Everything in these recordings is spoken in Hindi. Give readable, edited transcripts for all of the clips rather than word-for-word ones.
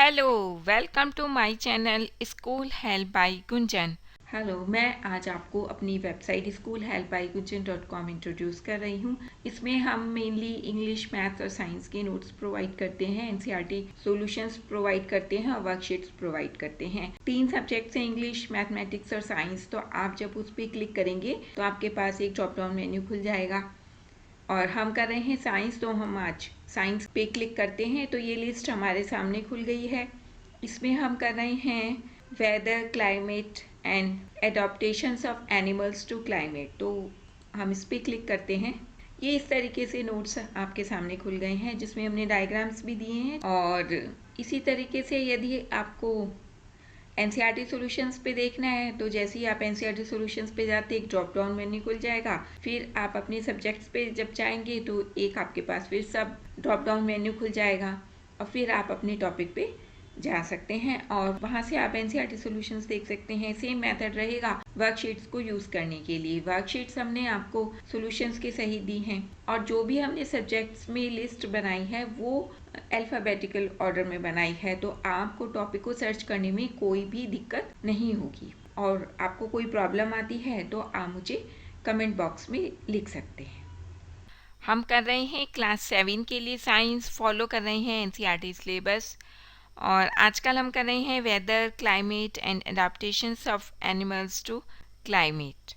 Hello, welcome to my channel school help by Gunjan. Hello, मैं आज आपको अपनी website school help by Gunjan .com introduce कर रही हूँ। इसमें हम मेनली इंग्लिश, मैथ्स और साइंस के नोट्स प्रोवाइड करते हैं, एनसीईआरटी सॉल्यूशंस प्रोवाइड करते हैं और वर्कशीट्स प्रोवाइड करते हैं। 3 सब्जेक्ट्स हैं, इंग्लिश, मैथमेटिक्स और साइंस। तो आप जब उस पर क्लिक करेंगे तो आपके पास एक ड्रॉप डाउन मेन्यू खुल जाएगा और हम कर रहे हैं साइंस, तो हम आज साइंस पे क्लिक करते हैं तो ये लिस्ट हमारे सामने खुल गई है। इसमें हम कर रहे हैं weather, climate and adaptations of animals to climate. तो हम इस पर क्लिक करते हैं। ये इस तरीके से नोट्स आपके सामने खुल गए हैं जिसमें हमने डायग्राम्स भी दिए हैं। और इसी तरीके से यदि आपको एनसीईआरटी सॉल्यूशंस पे देखना है तो जैसे ही आप एनसीईआरटी सॉल्यूशंस पे जाते एक ड्रॉप डाउन मेन्यू खुल जाएगा। फिर आप अपने सब्जेक्ट्स पे जब जाएंगे तो एक आपके पास फिर सब ड्रॉप डाउन मेन्यू खुल जाएगा और फिर आप अपने टॉपिक पे जा सकते हैं और वहाँ से आप एनसीईआरटी सॉल्यूशंस देख सकते हैं। सेम मेथड रहेगा वर्कशीट्स को यूज़ करने के लिए। वर्कशीट्स हमने आपको सॉल्यूशंस के सही दी हैं और जो भी हमने सब्जेक्ट्स में लिस्ट बनाई है वो अल्फ़ाबेटिकल ऑर्डर में बनाई है, तो आपको टॉपिक को सर्च करने में कोई भी दिक्कत नहीं होगी। और आपको कोई प्रॉब्लम आती है तो आप मुझे कमेंट बॉक्स में लिख सकते हैं। हम कर रहे हैं क्लास 7 के लिए साइंस, फॉलो कर रहे हैं एनसीईआरटी सिलेबस। और आजकल हम कर रहे हैं weather, climate and adaptations of animals to climate,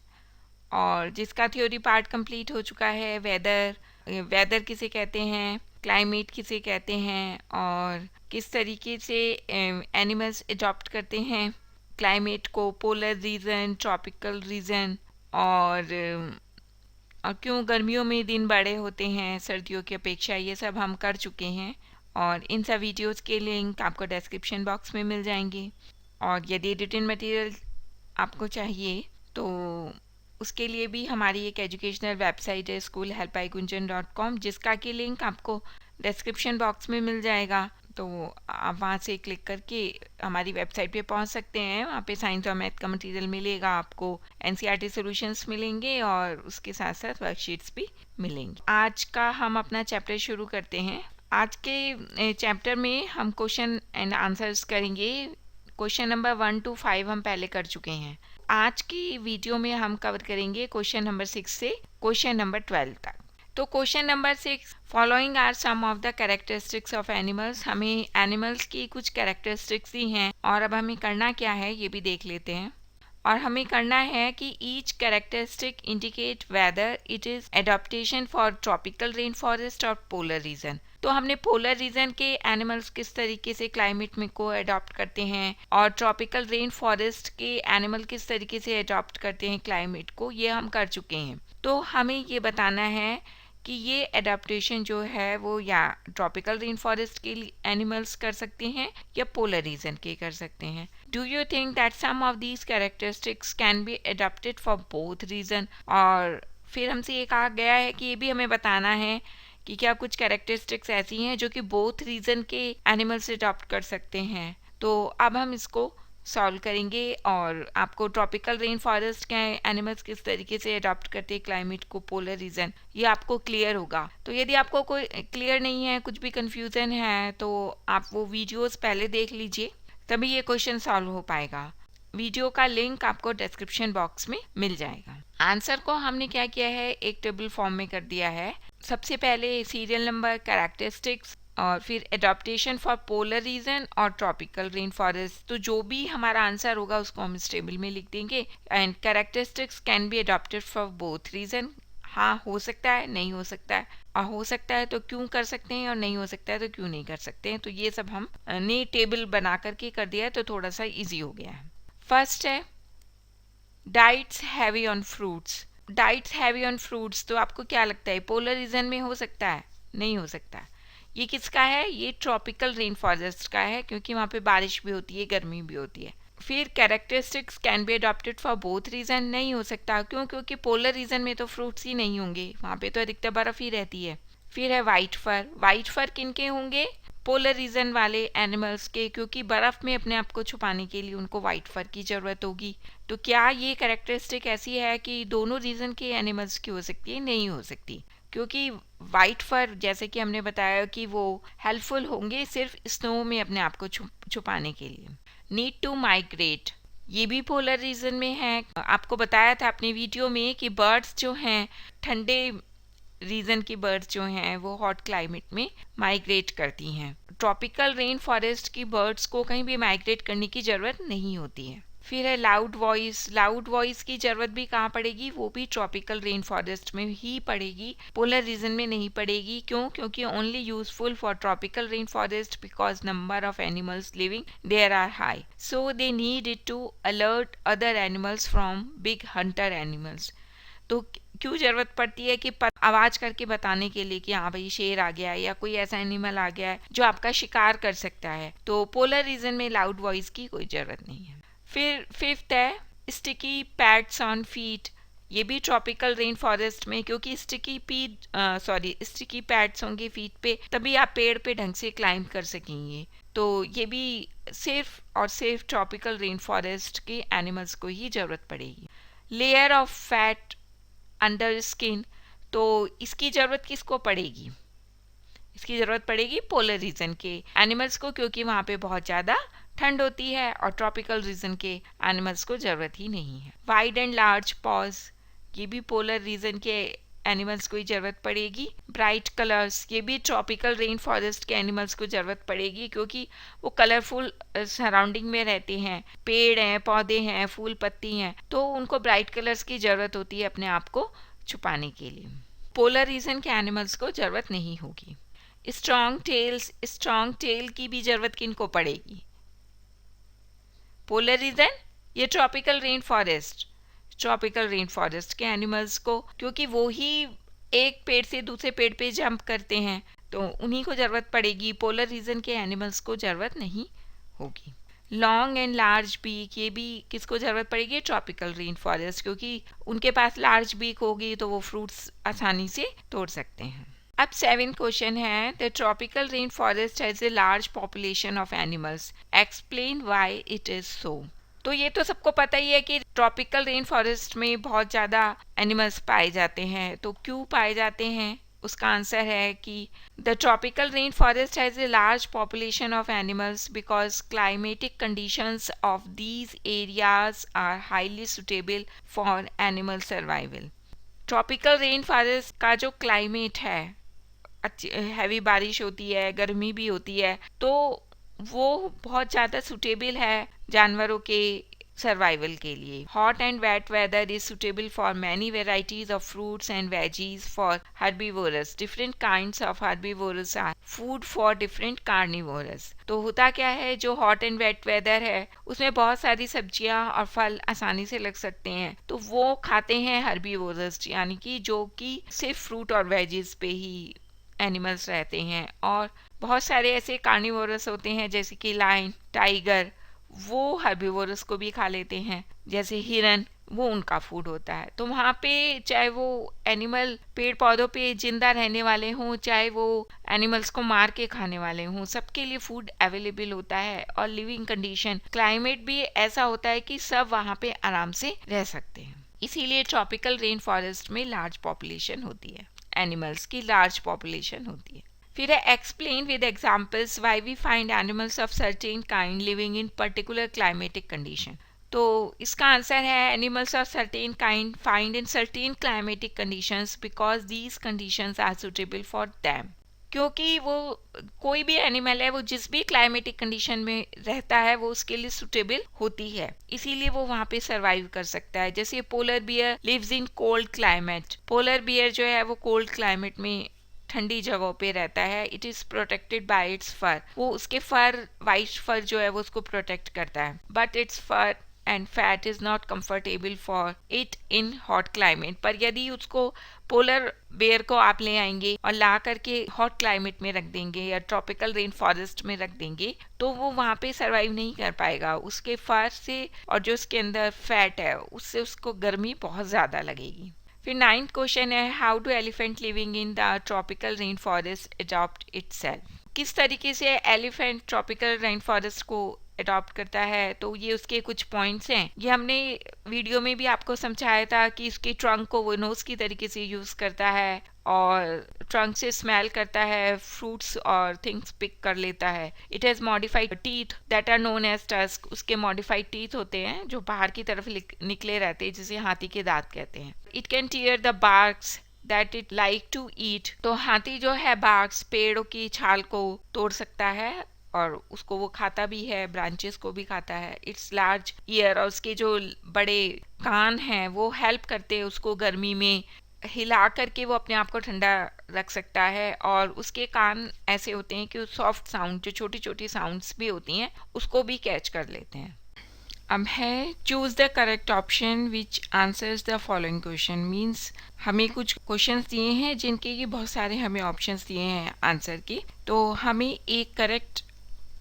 और जिसका थ्योरी पार्ट कंप्लीट हो चुका है। वेदर किसे कहते हैं, क्लाइमेट किसे कहते हैं और किस तरीके से एनिमल्स अडॉप्ट करते हैं क्लाइमेट को, पोलर रीजन, ट्रॉपिकल रीजन, और क्यों गर्मियों में दिन बड़े होते हैं सर्दियों की अपेक्षा, ये सब हम कर चुके हैं। और इन सब वीडियोस के लिंक आपको डिस्क्रिप्शन बॉक्स में मिल जाएंगे। और यदि रिटन मटेरियल आपको चाहिए तो उसके लिए भी हमारी एक एजुकेशनल वेबसाइट है school help by Gunjan .com, जिसका कि लिंक आपको डिस्क्रिप्शन बॉक्स में मिल जाएगा। तो आप वहाँ से क्लिक करके हमारी वेबसाइट पे पहुँच सकते हैं। वहाँ पे साइंस और मैथ का मटेरियल मिलेगा, आपको एनसीईआरटी सॉल्यूशंस मिलेंगे और उसके साथ साथ वर्कशीट्स भी मिलेंगी। आज का हम अपना चैप्टर शुरू करते हैं। आज के चैप्टर में हम क्वेश्चन एंड आंसर्स करेंगे। क्वेश्चन नंबर 1 to 5 हम पहले कर चुके हैं। आज की वीडियो में हम कवर करेंगे क्वेश्चन नंबर 6 से क्वेश्चन नंबर 12 तक। तो question number 6, following are some of the characteristics of animals. हमें एनिमल्स की कुछ कैरेक्टरिस्टिक्स दी हैं और अब हमें करना क्या है ये भी देख लेते हैं। और हमें करना है कि each characteristic indicate whether it is adaptation for tropical rain forest और पोलर रीजन। तो हमने पोलर रीजन के एनिमल्स किस तरीके से क्लाइमेट में को अडॉप्ट करते हैं और ट्रॉपिकल रेन फॉरेस्ट के एनिमल किस तरीके से अडॉप्ट करते हैं क्लाइमेट को, ये हम कर चुके हैं। तो हमें ये बताना है कि ये एडाप्टेशन जो है वो या ट्रॉपिकल रेन फॉरेस्ट के एनिमल्स कर सकते हैं या पोलर रीजन के कर सकते हैं। Do you think that some of these characteristics can be adopted for both reason. और फिर हमसे ये कहा गया है कि ये भी हमें बताना है कि क्या कुछ कैरेक्टरिस्टिक्स ऐसी हैं जो कि बोथ रीजन के एनिमल से अडॉप्ट कर सकते हैं। तो अब हम इसको सॉल्व करेंगे और आपको ट्रॉपिकल रेन फॉरेस्ट के एनिमल्स किस तरीके से अडॉप्ट करते हैं क्लाइमेट को, पोलर रीजन, ये आपको क्लियर होगा। तो यदि आपको कोई क्लियर नहीं है, कुछ भी कंफ्यूजन है, तो आप वो वीडियोस पहले देख लीजिए, तभी ये क्वेश्चन सॉल्व हो पाएगा। वीडियो का लिंक आपको डिस्क्रिप्शन बॉक्स में मिल जाएगा। आंसर को हमने क्या किया है, एक टेबल फॉर्म में कर दिया है। सबसे पहले सीरियल नंबर, कैरेक्टरिस्टिक्स और फिर एडाप्टेशन फॉर पोलर रीजन और ट्रॉपिकल रेन फॉरेस्ट। तो जो भी हमारा आंसर होगा उसको हम इस टेबल में लिख देंगे। And characteristics can be adopted for both reason. हाँ, हो सकता है, नहीं हो सकता है, और हो सकता है तो क्यों कर सकते हैं और नहीं हो सकता है तो क्यों नहीं कर सकते हैं। तो ये सब हम ने टेबल बना करके कर दिया है, तो थोड़ा सा ईजी हो गया है। फर्स्ट है diets heavy on fruits. Diets heavy on fruits, तो आपको क्या लगता है पोलर रीजन में हो सकता है, नहीं हो सकता। ये किसका है, ये ट्रॉपिकल रेन फॉरेस्ट का है, क्योंकि वहाँ पे बारिश भी होती है, गर्मी भी होती है। फिर characteristics can be adopted for both reason, नहीं हो सकता, क्यों, क्योंकि पोलर रीजन में तो फ्रूट्स ही नहीं होंगे, वहाँ पे तो अधिकतर बर्फ ही रहती है। फिर है वाइट फर। वाइट फर किनके होंगे, पोलर रीजन वाले एनिमल्स के, क्योंकि बर्फ में अपने आप को छुपाने के लिए उनको वाइट फर की ज़रूरत होगी। तो क्या ये कैरेक्टरिस्टिक ऐसी है कि दोनों रीजन के एनिमल्स की हो सकती है, नहीं हो सकती। क्योंकि वाइट फर जैसे कि हमने बताया कि वो हेल्पफुल होंगे सिर्फ स्नो में अपने आप को छुपाने के लिए। नीड टू माइग्रेट, ये भी पोलर रीजन में है। आपको बताया था अपने वीडियो में कि बर्ड्स जो हैं ठंडे रीजन की बर्ड्स जो हैं वो हॉट क्लाइमेट में माइग्रेट करती हैं। ट्रॉपिकल रेन फॉरेस्ट की बर्ड्स को कहीं भी माइग्रेट करने की ज़रूरत नहीं होती है। फिर है लाउड वॉइस की ज़रूरत भी कहाँ पड़ेगी, वो भी ट्रॉपिकल रेन फॉरेस्ट में ही पड़ेगी, पोलर रीजन में नहीं पड़ेगी। क्यों? क्योंकि only useful for tropical rain forest because number of animals living there are high, so they need it to alert other animals from big hunter animals. तो क्यों ज़रूरत पड़ती है कि आवाज़ करके बताने के लिए कि हाँ भाई शेर आ गया है या कोई ऐसा एनिमल आ गया है जो आपका शिकार कर सकता है। तो पोलर रीजन में लाउड वॉइस की कोई ज़रूरत नहीं है। फिर फिफ्थ है स्टिकी पैड्स ऑन फीट, ये भी ट्रॉपिकल रेन फॉरेस्ट में, क्योंकि स्टिकी पैड्स होंगे फीट पे तभी आप पेड़ पे ढंग से क्लाइंब कर सकेंगे। तो ये भी सिर्फ और सिर्फ ट्रॉपिकल रेन फॉरेस्ट के एनिमल्स को ही ज़रूरत पड़ेगी। Layer of fat under skin, तो इसकी ज़रूरत किसको पड़ेगी? इसकी ज़रूरत पड़ेगी पोलर रीजन के एनिमल्स को, क्योंकि वहाँ पे बहुत ज़्यादा ठंड होती है, और ट्रॉपिकल रीजन के एनिमल्स को ज़रूरत ही नहीं है। वाइड एंड लार्ज पॉज, ये भी पोलर रीजन के एनिमल्स को ही ज़रूरत पड़ेगी। ब्राइट कलर्स, ये भी ट्रॉपिकल रेन फॉरेस्ट के एनिमल्स को ज़रूरत पड़ेगी, क्योंकि वो कलरफुल सराउंडिंग में रहते हैं, पेड़ हैं, पौधे हैं, फूल पत्ती हैं, तो उनको ब्राइट कलर्स की ज़रूरत होती है अपने आप को छुपाने के लिए। पोलर रीजन के एनिमल्स को ज़रूरत नहीं होगी। स्ट्रॉन्ग टेल की भी ज़रूरत किनको पड़ेगी? पोलर रीजन, ये ट्रॉपिकल रेन फॉरेस्ट के एनिमल्स को, क्योंकि वो ही एक पेड़ से दूसरे पेड़ पे जंप करते हैं, तो उन्हीं को ज़रूरत पड़ेगी। पोलर रीजन के एनिमल्स को ज़रूरत नहीं होगी। लॉन्ग एंड लार्ज बीक, ये भी किसको ज़रूरत पड़ेगी? ट्रॉपिकल रेन फॉरेस्ट, क्योंकि उनके पास लार्ज बीक होगी तो वो फ्रूट्स आसानी से तोड़ सकते हैं। अब 7 क्वेश्चन है, the tropical rain forest has a large population of animals, explain why it is so. तो ये तो सबको पता ही है कि ट्रॉपिकल रेन फॉरेस्ट में बहुत ज़्यादा एनिमल्स पाए जाते हैं। तो क्यों पाए जाते हैं? उसका आंसर है कि the tropical rain forest has a large population of animals because climatic conditions of these areas are highly suitable for animal survival. Tropical rain forest का जो क्लाइमेट है, अच्छी हैवी बारिश होती है, गर्मी भी होती है, तो वो बहुत ज़्यादा सूटेबल है जानवरों के सर्वाइवल के लिए। Hot and wet weather is suitable for many varieties of fruits and veggies for herbivores. Different kinds of herbivores are food for different carnivores. तो होता क्या है, जो हॉट एंड वेट वेदर है उसमें बहुत सारी सब्जियां और फल आसानी से लग सकते हैं, तो वो खाते हैं हर्बीवोरस, यानी कि जो कि सिर्फ फ्रूट और वेजीज पे ही एनिमल्स रहते हैं। और बहुत सारे ऐसे कार्निवोरस होते हैं जैसे कि लायन, टाइगर, वो हर्बीवोरस को भी खा लेते हैं, जैसे हिरन, वो उनका फूड होता है। तो वहाँ पे चाहे वो एनिमल पेड़ पौधों पे जिंदा रहने वाले हों, चाहे वो एनिमल्स को मार के खाने वाले हों, सबके लिए फूड अवेलेबल होता है। और लिविंग कंडीशन, क्लाइमेट भी ऐसा होता है कि सब वहाँ पे आराम से रह सकते हैं। इसीलिए ट्रॉपिकल रेन फॉरेस्ट में लार्ज पॉपुलेशन होती है, एनिमल्स की लार्ज पॉपुलेशन होती है। फिर है explain with examples why we find animals of certain kind living in particular climatic condition. तो इसका आंसर है animals of certain kind find in certain climatic conditions because these conditions are suitable for them. क्योंकि वो कोई भी एनिमल है वो जिस भी क्लाइमेटिक कंडीशन में रहता है वो उसके लिए सुटेबल होती है, इसीलिए वो वहाँ पे सरवाइव कर सकता है। जैसे polar bear lives in cold climate, polar bear जो है वो कोल्ड क्लाइमेट में ठंडी जगहों पे रहता है। It is protected by it's फर, वो उसके फर, वाइट फर जो है वो उसको प्रोटेक्ट करता है। But it's for and fat is not comfortable for it in hot climate. पर यदि उसको पोलर बेयर को आप ले आएंगे और ला करके हॉट क्लाइमेट में रख देंगे या ट्रॉपिकल रेन फॉरेस्ट में रख देंगे, तो वो वहाँ पे सरवाइव नहीं कर पाएगा। उसके फर से और जो उसके अंदर फैट है उससे उसको गर्मी बहुत ज़्यादा लगेगी। फिर 9th क्वेश्चन है, how do elephant living in the tropical rain forest adopt itself. किस तरीके से एलिफेंट ट्रॉपिकल रेन फॉरेस्ट को अडॉप्ट करता है, तो ये उसके कुछ पॉइंट्स हैं। ये हमने वीडियो में भी आपको समझाया था कि इसके ट्रंक को वो नोज की तरीके से यूज़ करता है, और ट्रंक से स्मेल करता है, फ्रूट्स और थिंग्स पिक कर लेता है। It has modified teeth that are known as tusk, उसके मॉडिफाइड टीथ होते हैं जो बाहर की तरफ निकले रहते हैं, जिसे हाथी के दांत कहते हैं। It can tear the barks that it like to eat, तो हाथी जो है बार्क्स, पेड़ों की छाल को तोड़ सकता है और उसको वो खाता भी है, ब्रांचेस को भी खाता है। इट्स लार्ज ईयर, और उसके जो बड़े कान हैं वो हेल्प करते हैं उसको गर्मी में, हिला करके वो अपने आप को ठंडा रख सकता है। और उसके कान ऐसे होते हैं कि सॉफ्ट साउंड, जो छोटी छोटी साउंड्स भी होती हैं, उसको भी कैच कर लेते हैं। अब है choose the correct option which answers the following question, means हमें कुछ क्वेश्चंस दिए हैं जिनके कि बहुत सारे हमें ऑप्शंस दिए हैं आंसर के, तो हमें एक करेक्ट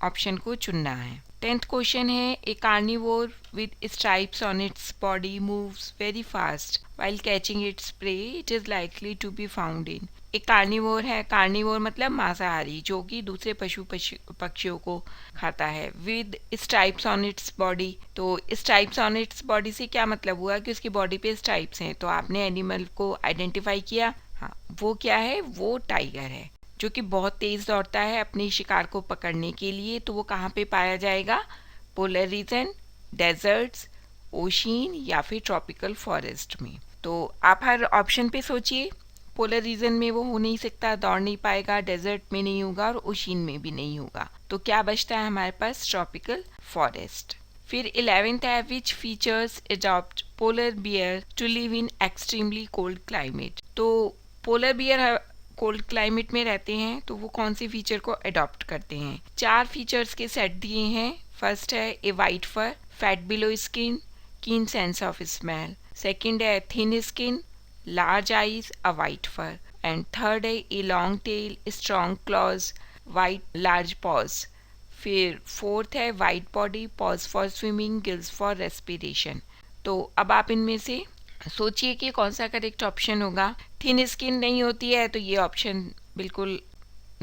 ऑप्शन को चुनना है। 10th क्वेश्चन है, a carnivore with stripes on its body moves very fast while catching its prey, it is likely to be found in. एक कार्निवोर है, कार्निवोर मतलब मांसाहारी, जो कि दूसरे पक्षियों को खाता है। With stripes on its body, तो स्ट्राइप्स ऑन इट्स बॉडी से क्या मतलब हुआ कि उसकी बॉडी पे स्ट्राइप्स हैं, तो आपने एनिमल को आइडेंटिफाई किया। हाँ, वो क्या है, वो टाइगर है जो कि बहुत तेज दौड़ता है अपने शिकार को पकड़ने के लिए। तो वो कहाँ पे पाया जाएगा, पोलर रीजन, डेजर्ट्स, ओशियन या फिर ट्रॉपिकल फॉरेस्ट में। तो आप हर ऑप्शन पे सोचिए। पोलर रीजन में वो हो नहीं सकता, दौड़ नहीं पाएगा, डेजर्ट में नहीं होगा और ओशियन में भी नहीं होगा। तो क्या बचता है हमारे पास, ट्रॉपिकल फॉरेस्ट। फिर 11th है, which features adopt polar bear to live in extremely cold climate. तो पोलर बियर कोल्ड क्लाइमेट में रहते हैं, तो वो कौन से फीचर को अडॉप्ट करते हैं। 4 फीचर्स के सेट दिए हैं। फर्स्ट है a white fur, fat below skin, keen sense of smell. Second है thin skin, large eyes, a white fur. And third है a long tail, strong claws, white large paws. फिर फोर्थ है white body, paws for swimming, gills for respiration. तो अब आप इनमें से सोचिए कि कौन सा करेक्ट ऑप्शन होगा। थिन स्किन नहीं होती है तो ये ऑप्शन बिल्कुल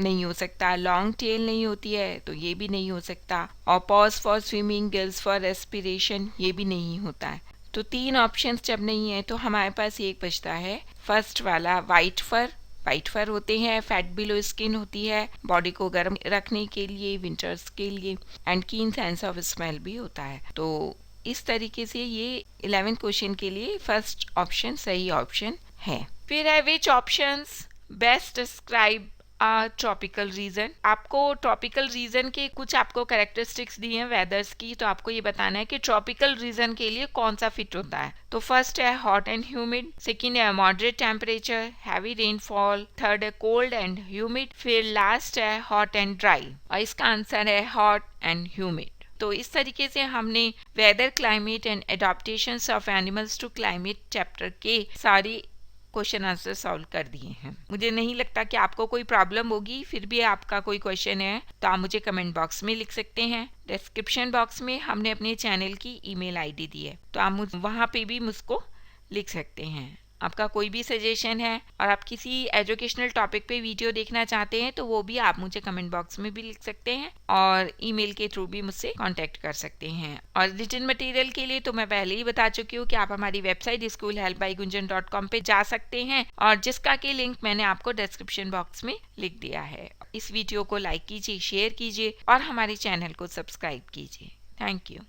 नहीं हो सकता, लॉन्ग टेल नहीं होती है तो ये भी नहीं हो सकता, और pause for swimming, gills for respiration ये भी नहीं होता है। तो 3 ऑप्शंस जब नहीं है तो हमारे पास एक बचता है, फर्स्ट वाला वाइट फर। वाइट फर होते हैं, फैट बिलो स्किन होती है बॉडी को गर्म रखने के लिए, विंटर्स के लिए, एंड कीन सेंस ऑफ स्मेल भी होता है। तो इस तरीके से ये 11th क्वेश्चन के लिए फर्स्ट ऑप्शन सही ऑप्शन है। फिर है which options best describe tropical region. आपको ट्रॉपिकल रीजन के कुछ आपको कैरेक्टरिस्टिक्स दी हैं वेदर्स की, तो आपको ये बताना है कि ट्रॉपिकल रीजन के लिए कौन सा फिट होता है। तो फर्स्ट है हॉट एंड ह्यूमिड, सेकंड है moderate temperature, heavy rainfall, third है कोल्ड एंड ह्यूमिड, फिर लास्ट है हॉट एंड ड्राई, और इसका आंसर है हॉट एंड ह्यूमिड। तो इस तरीके से हमने weather, climate and adaptations of animals to climate chapter के सारी क्वेश्चन आंसर सॉल्व कर दिए हैं। मुझे नहीं लगता कि आपको कोई प्रॉब्लम होगी। फिर भी आपका कोई क्वेश्चन है तो आप मुझे कमेंट बॉक्स में लिख सकते हैं। डिस्क्रिप्शन बॉक्स में हमने अपने चैनल की ईमेल आईडी दी है, तो आप वहाँ पे भी मुझको लिख सकते हैं। आपका कोई भी सजेशन है और आप किसी एजुकेशनल टॉपिक पे वीडियो देखना चाहते हैं तो वो भी आप मुझे कमेंट बॉक्स में भी लिख सकते हैं और ईमेल के थ्रू भी मुझसे कांटेक्ट कर सकते हैं। और रिटन मटेरियल के लिए तो मैं पहले ही बता चुकी हूँ कि आप हमारी वेबसाइट schoolhelpbygunjan.com पे जा सकते हैं, और जिसका कि लिंक मैंने आपको डिस्क्रिप्शन बॉक्स में लिख दिया है। इस वीडियो को लाइक कीजिए, शेयर कीजिए और हमारे चैनल को सब्सक्राइब कीजिए। Thank you.